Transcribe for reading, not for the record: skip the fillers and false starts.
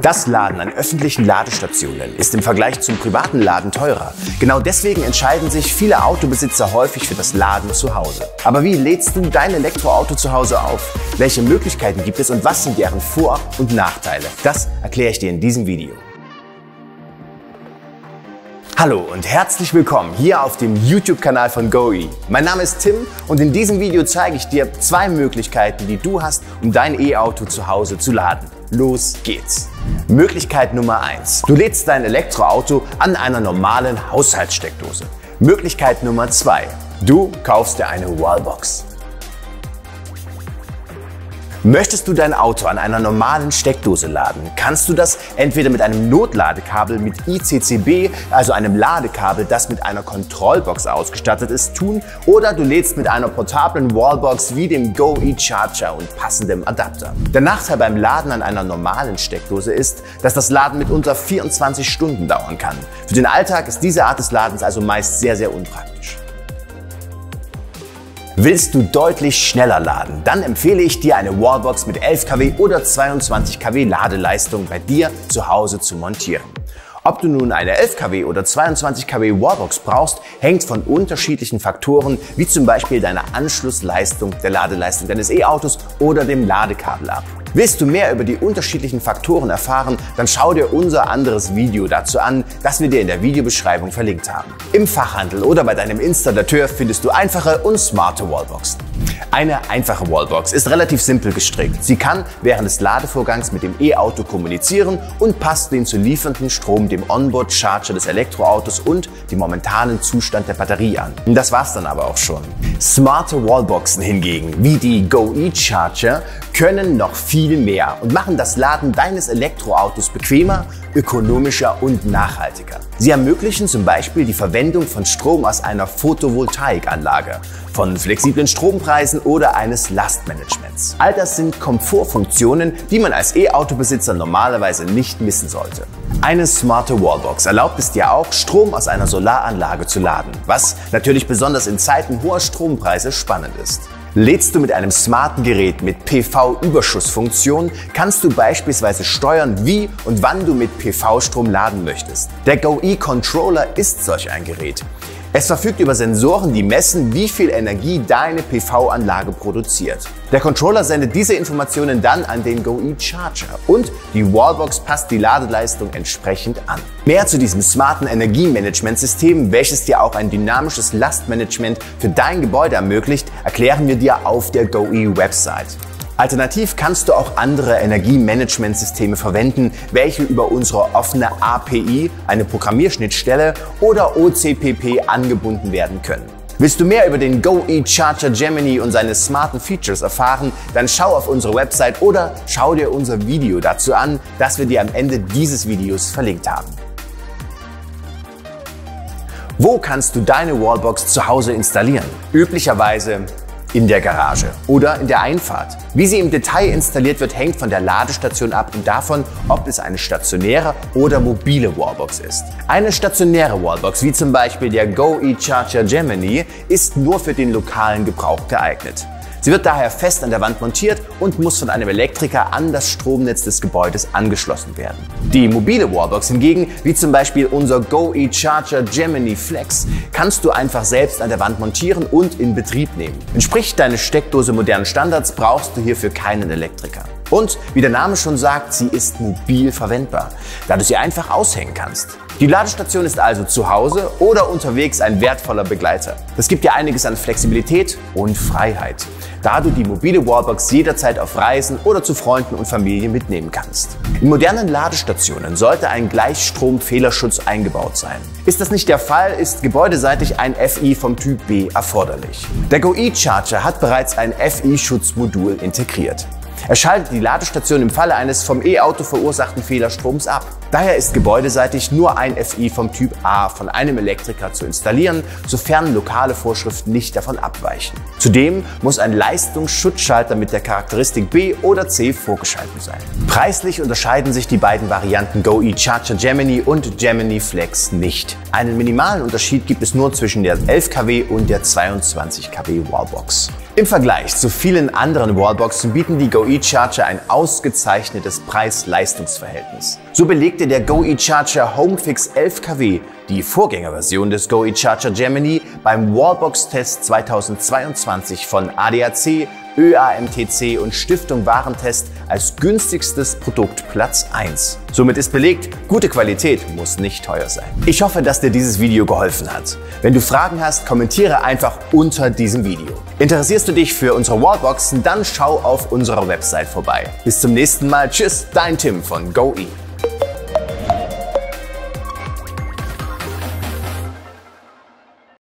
Das Laden an öffentlichen Ladestationen ist im Vergleich zum privaten Laden teurer. Genau deswegen entscheiden sich viele Autobesitzer häufig für das Laden zu Hause. Aber wie lädst du dein Elektroauto zu Hause auf? Welche Möglichkeiten gibt es und was sind deren Vor- und Nachteile? Das erkläre ich dir in diesem Video. Hallo und herzlich willkommen hier auf dem YouTube-Kanal von GoE. Mein Name ist Tim und in diesem Video zeige ich dir zwei Möglichkeiten, die du hast, um dein E-Auto zu Hause zu laden. Los geht's! Möglichkeit Nummer 1. Du lädst dein Elektroauto an einer normalen Haushaltssteckdose. Möglichkeit Nummer 2. Du kaufst dir eine Wallbox. Möchtest du dein Auto an einer normalen Steckdose laden, kannst du das entweder mit einem Notladekabel mit ICCB, also einem Ladekabel, das mit einer Kontrollbox ausgestattet ist, tun, oder du lädst mit einer portablen Wallbox wie dem GoE Charger und passendem Adapter. Der Nachteil beim Laden an einer normalen Steckdose ist, dass das Laden mitunter 24 Stunden dauern kann. Für den Alltag ist diese Art des Ladens also meist sehr unpraktisch. Willst du deutlich schneller laden? Dann empfehle ich dir, eine Wallbox mit 11 kW oder 22 kW Ladeleistung bei dir zu Hause zu montieren. Ob du nun eine 11 kW oder 22 kW Wallbox brauchst, hängt von unterschiedlichen Faktoren, wie zum Beispiel deiner Anschlussleistung, der Ladeleistung deines E-Autos oder dem Ladekabel ab. Willst du mehr über die unterschiedlichen Faktoren erfahren, dann schau dir unser anderes Video dazu an, das wir dir in der Videobeschreibung verlinkt haben. Im Fachhandel oder bei deinem Installateur findest du einfache und smarte Wallboxen. Eine einfache Wallbox ist relativ simpel gestrickt. Sie kann während des Ladevorgangs mit dem E-Auto kommunizieren und passt den zu liefernden Strom dem Onboard-Charger des Elektroautos und dem momentanen Zustand der Batterie an. Das war's dann aber auch schon. Smarte Wallboxen hingegen, wie die GoE Charger, können noch viel mehr und machen das Laden deines Elektroautos bequemer, ökonomischer und nachhaltiger. Sie ermöglichen zum Beispiel die Verwendung von Strom aus einer Photovoltaikanlage, von flexiblen Strompreisen oder eines Lastmanagements. All das sind Komfortfunktionen, die man als E-Auto-Besitzer normalerweise nicht missen sollte. Eine smarte Wallbox erlaubt es dir auch, Strom aus einer Solaranlage zu laden, was natürlich besonders in Zeiten hoher Strompreise spannend ist. Lädst du mit einem smarten Gerät mit PV-Überschussfunktion, kannst du beispielsweise steuern, wie und wann du mit PV-Strom laden möchtest. Der GoE Controller ist solch ein Gerät. Es verfügt über Sensoren, die messen, wie viel Energie deine PV-Anlage produziert. Der Controller sendet diese Informationen dann an den GoE Charger und die Wallbox passt die Ladeleistung entsprechend an. Mehr zu diesem smarten Energiemanagementsystem, welches dir auch ein dynamisches Lastmanagement für dein Gebäude ermöglicht, erklären wir dir auf der GoE-Website. Alternativ kannst du auch andere Energiemanagementsysteme verwenden, welche über unsere offene API, eine Programmierschnittstelle, oder OCPP angebunden werden können. Willst du mehr über den GoE Charger Gemini und seine smarten Features erfahren, dann schau auf unsere Website oder schau dir unser Video dazu an, das wir dir am Ende dieses Videos verlinkt haben. Wo kannst du deine Wallbox zu Hause installieren? Üblicherweise in der Garage oder in der Einfahrt. Wie sie im Detail installiert wird, hängt von der Ladestation ab und davon, ob es eine stationäre oder mobile Wallbox ist. Eine stationäre Wallbox, wie zum Beispiel der GoE Charger Gemini, ist nur für den lokalen Gebrauch geeignet. Sie wird daher fest an der Wand montiert und muss von einem Elektriker an das Stromnetz des Gebäudes angeschlossen werden. Die mobile Wallbox hingegen, wie zum Beispiel unser GoE Charger Gemini Flex, kannst du einfach selbst an der Wand montieren und in Betrieb nehmen. Entspricht deine Steckdose modernen Standards, brauchst du hierfür keinen Elektriker. Und wie der Name schon sagt, sie ist mobil verwendbar, da du sie einfach aushängen kannst. Die Ladestation ist also zu Hause oder unterwegs ein wertvoller Begleiter. Das gibt dir einiges an Flexibilität und Freiheit, da du die mobile Wallbox jederzeit auf Reisen oder zu Freunden und Familie mitnehmen kannst. In modernen Ladestationen sollte ein Gleichstrom-Fehlerschutz eingebaut sein. Ist das nicht der Fall, ist gebäudeseitig ein FI vom Typ B erforderlich. Der GoE Charger hat bereits ein FI-Schutzmodul integriert. Er schaltet die Ladestation im Falle eines vom E-Auto verursachten Fehlerstroms ab. Daher ist gebäudeseitig nur ein FI vom Typ A von einem Elektriker zu installieren, sofern lokale Vorschriften nicht davon abweichen. Zudem muss ein Leistungsschutzschalter mit der Charakteristik B oder C vorgeschaltet sein. Preislich unterscheiden sich die beiden Varianten GoE Charger Gemini und Gemini Flex nicht. Einen minimalen Unterschied gibt es nur zwischen der 11 kW und der 22 kW Wallbox. Im Vergleich zu vielen anderen Wallboxen bieten die Go eCharger ein ausgezeichnetes Preis-Leistungs-Verhältnis. So belegte der Go eCharger HomeFix 11 kW, die Vorgängerversion des Go eCharger Gemini, beim Wallbox-Test 2022 von ADAC, ÖAMTC und Stiftung Warentest als günstigstes Produkt Platz 1. Somit ist belegt, gute Qualität muss nicht teuer sein. Ich hoffe, dass dir dieses Video geholfen hat. Wenn du Fragen hast, kommentiere einfach unter diesem Video. Interessierst du dich für unsere Wallboxen, dann schau auf unserer Website vorbei. Bis zum nächsten Mal. Tschüss, dein Tim von Go E.